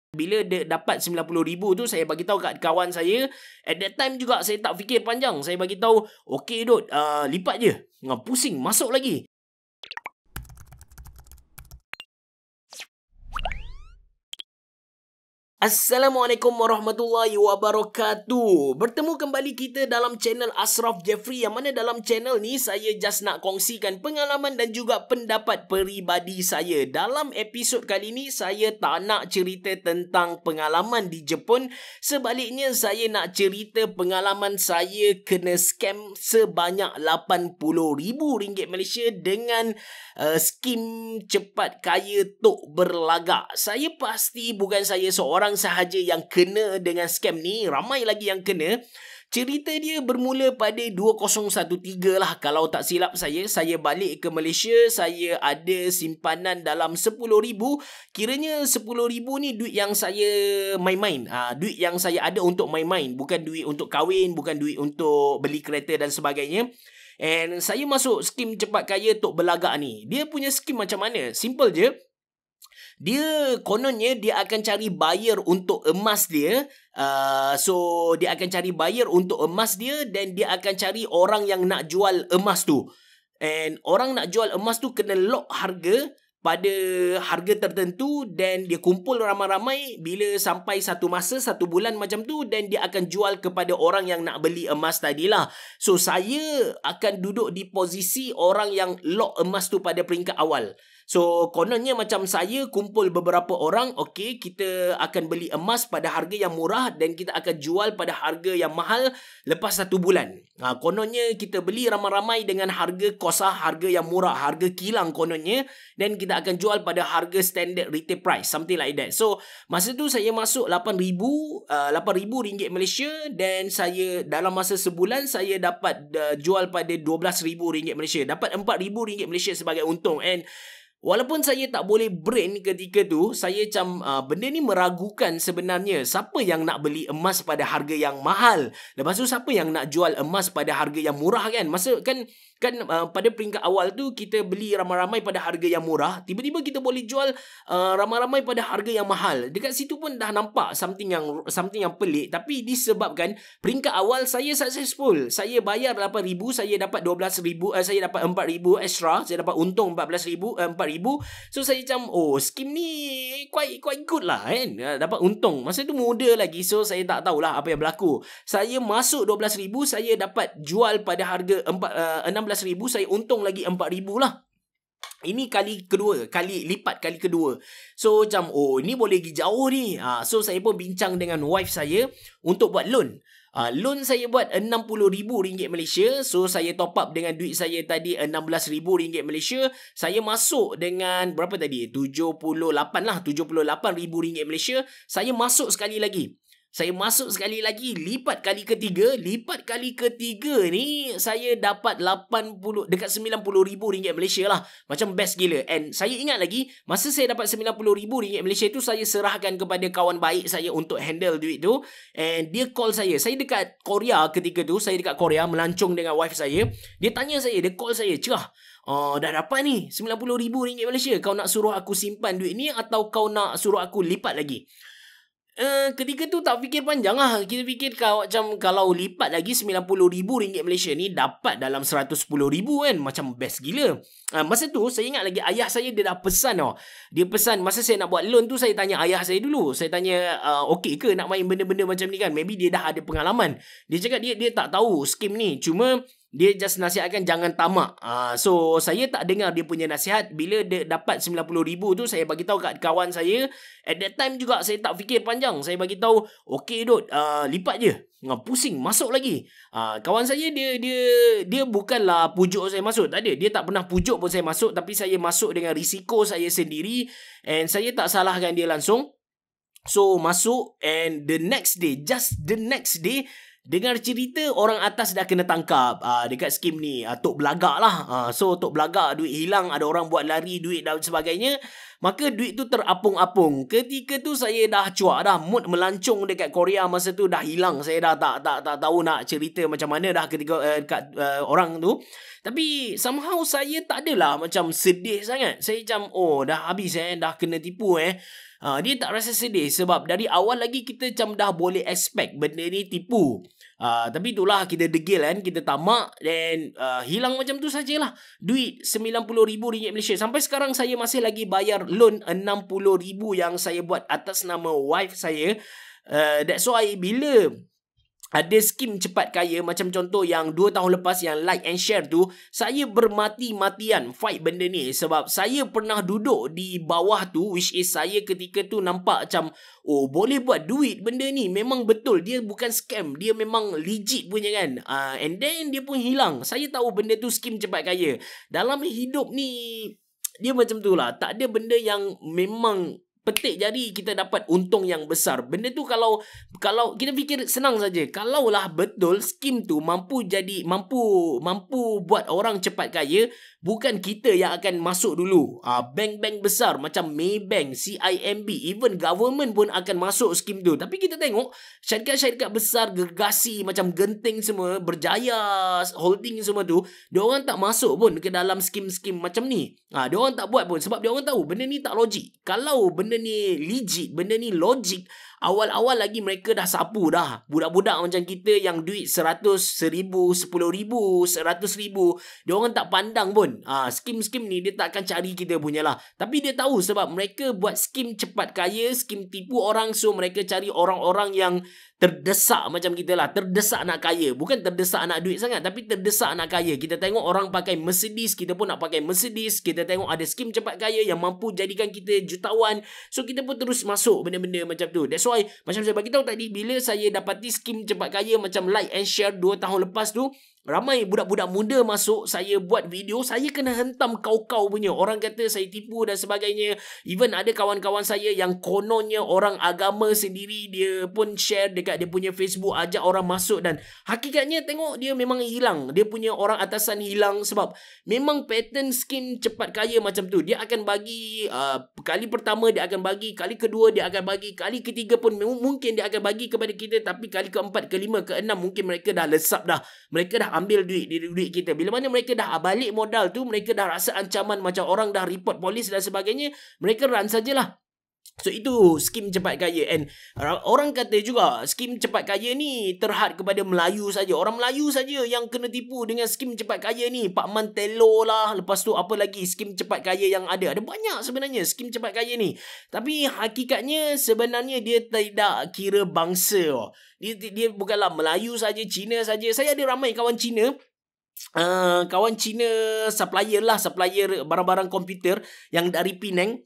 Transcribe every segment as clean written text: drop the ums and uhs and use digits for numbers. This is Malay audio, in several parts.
Bila dia dapat 90,000 tu, saya bagi tahu kat kawan saya. At that time juga saya tak fikir panjang. Saya bagi tahu, okey Dot, lipat je. Pusing, masuk lagi. Assalamualaikum warahmatullahi wabarakatuh. Bertemu kembali kita dalam channel Ashraf Jeffrey, yang mana dalam channel ni saya just nak kongsikan pengalaman dan juga pendapat peribadi saya. Dalam episod kali ni saya tak nak cerita tentang pengalaman di Jepun. Sebaliknya saya nak cerita pengalaman saya kena scam sebanyak RM80,000 Malaysia dengan skim cepat kaya Tok Berlagak. Saya pasti bukan saya seorang sahaja yang kena dengan scam ni, ramai lagi yang kena. Cerita dia bermula pada 2013 lah, kalau tak silap saya balik ke Malaysia, saya ada simpanan dalam 10,000. Kiranya 10,000 ni duit yang saya main-main, duit yang saya ada untuk main-main, bukan duit untuk kahwin, bukan duit untuk beli kereta dan sebagainya. And saya masuk skim cepat kaya Tok Berlagak ni. Dia punya skim macam mana? Simple je. Dia kononnya dia akan cari buyer untuk emas dia. So dia akan cari buyer untuk emas dia, dan dia akan cari orang yang nak jual emas tu. And orang nak jual emas tu kena lock harga pada harga tertentu, dan dia kumpul ramai-ramai. Bila sampai satu masa, satu bulan macam tu, dan dia akan jual kepada orang yang nak beli emas tadilah. So saya akan duduk di posisi orang yang lock emas tu pada peringkat awal. So kononnya macam saya kumpul beberapa orang, okey, kita akan beli emas pada harga yang murah dan kita akan jual pada harga yang mahal lepas satu bulan. Kononnya kita beli ramai-ramai dengan harga kosah, harga yang murah, harga kilang kononnya, dan kita akan jual pada harga standard retail price, something like that. So masa tu saya masuk RM8,000 Malaysia, dan saya dalam masa sebulan saya dapat jual pada RM12,000 Malaysia, dapat RM4,000 Malaysia sebagai untung. And walaupun saya tak boleh brain ketika tu, saya macam benda ni meragukan sebenarnya. Siapa yang nak beli emas pada harga yang mahal? Lepas tu siapa yang nak jual emas pada harga yang murah kan? Masa kan pada peringkat awal tu kita beli ramai-ramai pada harga yang murah, tiba-tiba kita boleh jual ramai-ramai pada harga yang mahal. Dekat situ pun dah nampak something yang pelik. Tapi disebabkan peringkat awal saya successful, saya bayar RM8,000, saya dapat RM12,000, saya dapat RM4,000 extra, saya dapat untung RM4,000. So saya macam, skim ni quite good lah kan, dapat untung. Masa tu muda lagi, so saya tak tahulah apa yang berlaku. Saya masuk RM12,000, saya dapat jual pada harga RM16,000, saya untung lagi RM4,000 lah. Ini lipat kali kedua. So macam, ini boleh pergi jauh ni. So saya pun bincang dengan wife saya untuk buat loan. Loan saya buat RM60,000 Malaysia. So saya top up dengan duit saya tadi RM16,000 Malaysia. Saya masuk dengan berapa tadi? 78,000 Malaysia. Saya masuk sekali lagi. Lipat kali ketiga. Lipat kali ketiga ni saya dapat dekat RM90,000 Malaysia lah. Macam best gila. And saya ingat lagi, masa saya dapat RM90,000 Malaysia tu, saya serahkan kepada kawan baik saya untuk handle duit tu. And dia call saya. Saya dekat Korea ketika tu. Saya dekat Korea melancong dengan wife saya. Dia tanya saya, dia call saya, "Cerah, dah dapat ni RM90,000 Malaysia. Kau nak suruh aku simpan duit ni atau kau nak suruh aku lipat lagi?" Ketika tu tak fikir panjang lah. Kita fikir macam kalau lipat lagi RM90,000 Malaysia ni dapat dalam RM110,000 kan. Macam best gila. Masa tu saya ingat lagi ayah saya dia dah pesan tau. Dia pesan masa saya nak buat loan tu, saya tanya ayah saya dulu. Saya tanya, okey ke nak main benda-benda macam ni kan. Maybe dia dah ada pengalaman. Dia cakap dia tak tahu skim ni. Cuma dia just nasihatkan jangan tamak. So saya tak dengar dia punya nasihat. Bila dia dapat RM90,000 tu, saya bagi tahu kat kawan saya. At that time juga saya tak fikir panjang. Saya bagi tahu, okey Dot, lipat je. Pusing, masuk lagi. Kawan saya dia bukanlah pujuk saya masuk. Tak ada. Dia tak pernah pujuk pun saya masuk. Tapi saya masuk dengan risiko saya sendiri. And saya tak salahkan dia langsung. So masuk, and just the next day, dengar cerita orang atas dah kena tangkap dekat skim ni, Tok Berlagak lah. So Tok Berlagak, duit hilang, ada orang buat lari duit dan sebagainya. Maka duit tu terapung-apung. Ketika tu saya dah cuak dah, mood melancong dekat Korea masa tu dah hilang. Saya dah tak tahu nak cerita macam mana dah ketika kat orang tu. Tapi somehow saya tak adalah macam sedih sangat. Saya macam dah habis dah kena tipu Dia tak rasa sedih sebab dari awal lagi kita macam dah boleh expect benda ni tipu. Tapi itulah kita degil kan, kita tamak dan hilang macam tu sajalah. Duit RM90,000 Malaysia. Sampai sekarang saya masih lagi bayar loan RM60,000 yang saya buat atas nama wife saya. That's why bila ada skim cepat kaya macam contoh yang 2 tahun lepas yang like and share tu, saya bermati-matian fight benda ni sebab saya pernah duduk di bawah tu, which is saya ketika tu nampak macam boleh buat duit benda ni, memang betul dia bukan scam, dia memang legit punya kan. And then dia pun hilang. Saya tahu benda tu skim cepat kaya. Dalam hidup ni dia macam tu lah, tak ada benda yang memang petik jari kita dapat untung yang besar. Benda tu kalau kita fikir senang saja. Kalaulah betul skim tu mampu buat orang cepat kaya, bukan kita yang akan masuk dulu. Bank-bank besar macam Maybank, CIMB, even government pun akan masuk skim tu. Tapi kita tengok syarikat-syarikat besar gergasi macam Genting semua, Berjaya Holding semua tu, diorang tak masuk pun ke dalam skim-skim macam ni. Diorang tak buat pun sebab diorang tahu benda ni tak logik. Kalau benda ni legit, benda ni logik, awal-awal lagi mereka dah sapu dah. Budak-budak macam kita yang duit 100, 1000, 10,000, 100,000, diorang tak pandang pun. Skim-skim ni dia tak akan cari kita punya lah. Tapi dia tahu sebab mereka buat skim cepat kaya, skim tipu orang, so mereka cari orang-orang yang terdesak macam kita lah. Terdesak nak kaya. Bukan terdesak nak duit sangat, tapi terdesak nak kaya. Kita tengok orang pakai Mercedes, kita pun nak pakai Mercedes. Kita tengok ada skim cepat kaya yang mampu jadikan kita jutawan. So kita pun terus masuk benda-benda macam tu. That's why macam saya bagi tahu tadi, bila saya dapati skim cepat kaya macam like and share 2 tahun lepas tu, ramai budak-budak muda masuk, saya buat video, saya kena hentam kau-kau punya. Orang kata saya tipu dan sebagainya. Even ada kawan-kawan saya yang kononnya orang agama sendiri, dia pun share dekat dia punya Facebook, ajak orang masuk, dan hakikatnya tengok dia memang hilang. Dia punya orang atasan hilang sebab memang pattern skim cepat kaya macam tu. Dia akan bagi kali pertama dia akan bagi, kali kedua dia akan bagi, kali ketiga pun mungkin dia akan bagi kepada kita, tapi kali keempat, kelima, keenam mungkin mereka dah lesap dah. Mereka dah ambil duit kita. Bila mana mereka dah balik modal tu, mereka dah rasa ancaman macam orang dah report polis dan sebagainya, mereka run sajalah. So itu skim cepat kaya. And orang kata juga skim cepat kaya ni terhad kepada Melayu saja. Orang Melayu saja yang kena tipu dengan skim cepat kaya ni. Pak Man Telo lah, lepas tu apa lagi skim cepat kaya yang ada. Ada banyak sebenarnya skim cepat kaya ni. Tapi hakikatnya sebenarnya dia tidak kira bangsa. Dia bukanlah Melayu saja, Cina saja. Saya ada ramai kawan Cina, supplier barang-barang komputer yang dari Penang.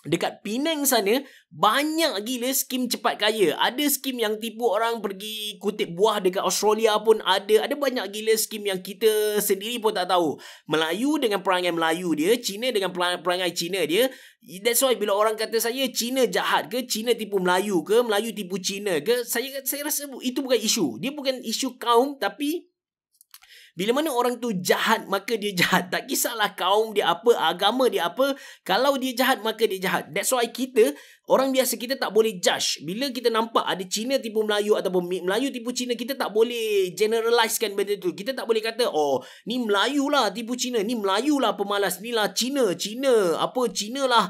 Dekat Penang sana banyak gila skim cepat kaya. Ada skim yang tipu orang pergi kutip buah dekat Australia pun ada. Ada banyak gila skim yang kita sendiri pun tak tahu. Melayu dengan perangai Melayu dia, Cina dengan perangai Cina dia. That's why bila orang kata saya Cina jahat ke, Cina tipu Melayu ke, Melayu tipu Cina ke, saya rasa itu bukan isu. Dia bukan isu kaum, tapi bila mana orang tu jahat, maka dia jahat. Tak kisahlah kaum dia apa, agama dia apa. Kalau dia jahat, maka dia jahat. That's why kita, orang biasa, kita tak boleh judge. Bila kita nampak ada Cina tipu Melayu ataupun Melayu tipu Cina, kita tak boleh generalizekan benda tu. Kita tak boleh kata, oh, ni Melayu lah tipu Cina, ni Melayu lah pemalas, ni lah Cina lah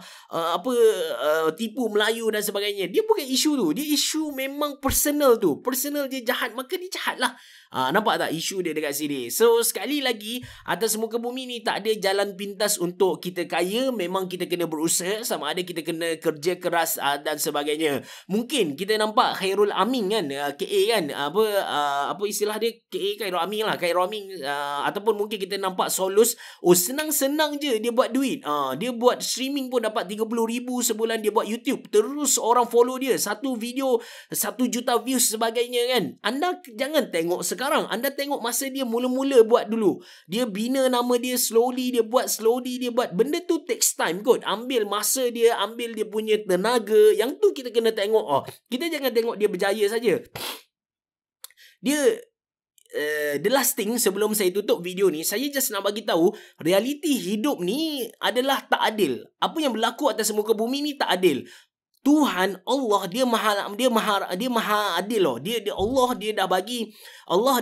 tipu Melayu dan sebagainya. Dia bukan isu tu. Dia isu memang personal tu. Personal dia jahat, maka dia jahat lah. Nampak tak isu dia dekat sini? So sekali lagi, atas muka bumi ni tak ada jalan pintas untuk kita kaya. Memang kita kena berusaha, sama ada kita kena kerja keras dan sebagainya. Mungkin kita nampak Khairul Amin kan, KA kan, apa istilah dia, KA Khairul Amin lah, Khairul Amin, ataupun mungkin kita nampak Solus, senang-senang je dia buat duit. Dia buat streaming pun dapat 30,000 sebulan. Dia buat YouTube, terus orang follow dia, satu video 1 juta views sebagainya kan. Anda jangan tengok sekarang, anda tengok masa dia mula-mula buat dulu. Dia bina nama dia slowly, dia buat. Benda tu takes time kot. Ambil masa dia, ambil dia punya tenaga. Yang tu kita kena tengok. Kita jangan tengok dia berjaya saja. Dia the last thing sebelum saya tutup video ni, saya just nak bagi tahu realiti hidup ni adalah tak adil. Apa yang berlaku atas muka bumi ni tak adil. Tuhan Allah dia maha adil loh. Allah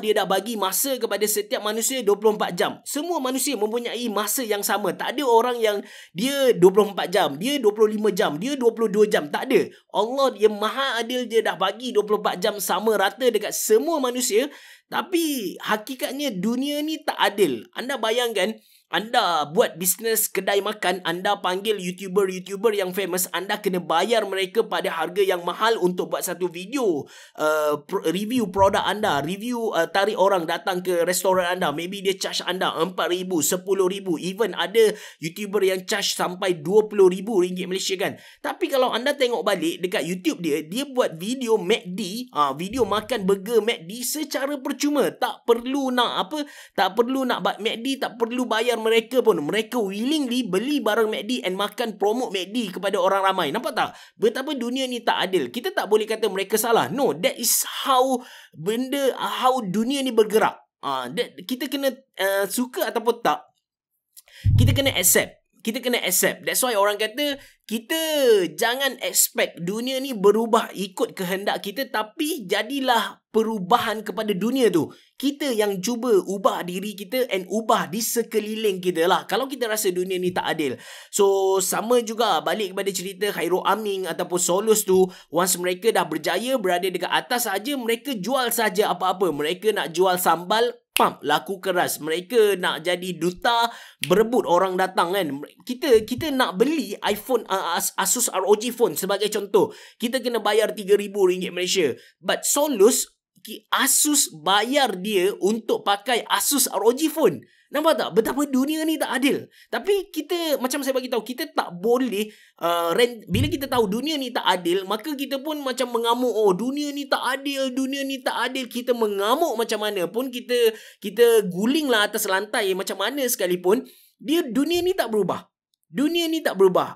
dia dah bagi masa kepada setiap manusia 24 jam. Semua manusia mempunyai masa yang sama. Tak ada orang yang dia 24 jam, dia 25 jam, dia 22 jam. Tak ada. Allah dia maha adil, dia dah bagi 24 jam sama rata dekat semua manusia. Tapi hakikatnya dunia ni tak adil. Anda bayangkan, anda buat bisnes kedai makan, anda panggil YouTuber yang famous, anda kena bayar mereka pada harga yang mahal untuk buat satu video review produk anda, tarik orang datang ke restoran anda. Maybe dia charge anda RM4,000, RM10,000, even ada YouTuber yang charge sampai RM20,000 Malaysia kan. Tapi kalau anda tengok balik dekat YouTube dia buat video McD, video makan burger McD secara percuma. Tak perlu nak McD, tak perlu bayar mereka pun. Mereka willingly beli barang McD and makan promote McD kepada orang ramai. Nampak tak? Betapa dunia ni tak adil. Kita tak boleh kata mereka salah. No, that is how dunia ni bergerak. Kita kena suka ataupun tak, kita kena accept. That's why orang kata kita jangan expect dunia ni berubah ikut kehendak kita, tapi jadilah perubahan kepada dunia tu. Kita yang cuba ubah diri kita and ubah di sekeliling kita lah. Kalau kita rasa dunia ni tak adil. So sama juga balik kepada cerita Khairul Aming ataupun Solus tu. Once mereka dah berjaya berada dekat atas saja, mereka jual saja apa-apa. Mereka nak jual sambal, laku keras. Mereka nak jadi duta, berebut orang datang kan. Kita nak beli iPhone, Asus ROG phone sebagai contoh, kita kena bayar RM3,000 Malaysia. But Solus, Asus bayar dia untuk pakai Asus ROG phone. Nampak tak? Betapa dunia ni tak adil. Tapi kita, macam saya bagi tahu, kita tak boleh bila kita tahu dunia ni tak adil, maka kita pun macam mengamuk. Oh, dunia ni tak adil. Kita mengamuk macam mana pun, kita guling lah atas lantai macam mana sekalipun, dunia ni tak berubah.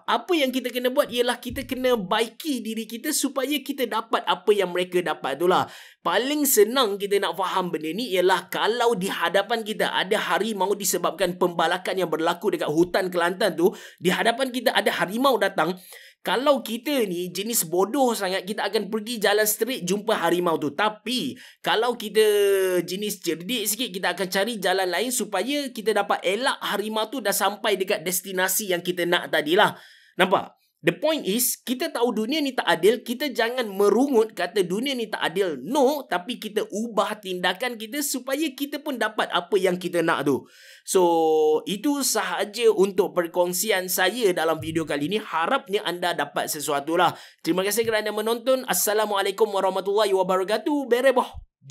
Apa yang kita kena buat ialah kita kena baiki diri kita supaya kita dapat apa yang mereka dapat. Itulah. Paling senang kita nak faham benda ni ialah kalau di hadapan kita ada harimau disebabkan pembalakan yang berlaku dekat hutan Kelantan tu. Di hadapan kita ada harimau datang. Kalau kita ni jenis bodoh sangat, kita akan pergi jalan straight jumpa harimau tu. Tapi kalau kita jenis cerdik sikit, kita akan cari jalan lain supaya kita dapat elak harimau tu dah sampai dekat destinasi yang kita nak tadilah. Nampak? The point is, kita tahu dunia ni tak adil, kita jangan merungut kata dunia ni tak adil. No, tapi kita ubah tindakan kita supaya kita pun dapat apa yang kita nak tu. So, itu sahaja untuk perkongsian saya dalam video kali ni. Harapnya anda dapat sesuatu lah. Terima kasih kerana menonton. Assalamualaikum warahmatullahi wabarakatuh. Bereboh.